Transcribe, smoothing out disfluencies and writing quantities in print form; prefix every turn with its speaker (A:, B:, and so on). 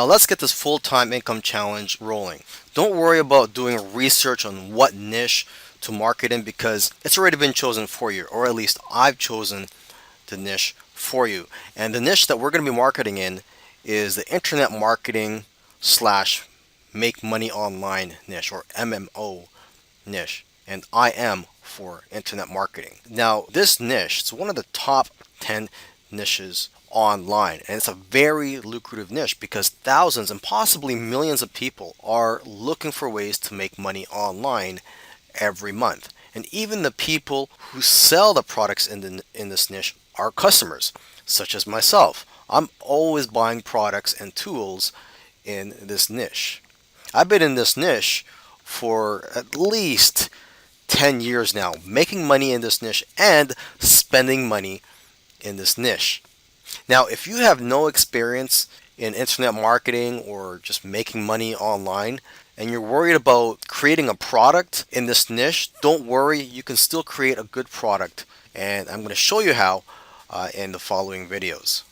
A: Now let's get this full-time income challenge rolling. Don't worry about doing research on what niche to market in because it's already been chosen for you, or at least I've chosen the niche for you. And the niche that we're going to be marketing in is the internet marketing slash make money online niche, or MMO niche. And I am for internet marketing. Now, this niche is one of the top 10 niches online, and it's a very lucrative niche because thousands and possibly millions of people are looking for ways to make money online every month. And even the people who sell the products in this niche are customers, such as myself. I'm always buying products and tools in this niche. I've been in this niche for at least 10 years now, making money in this niche and spending money in this niche. Now, if you have no experience in internet marketing or just making money online, and you're worried about creating a product in this niche, don't worry, you can still create a good product. And I'm going to show you how in the following videos.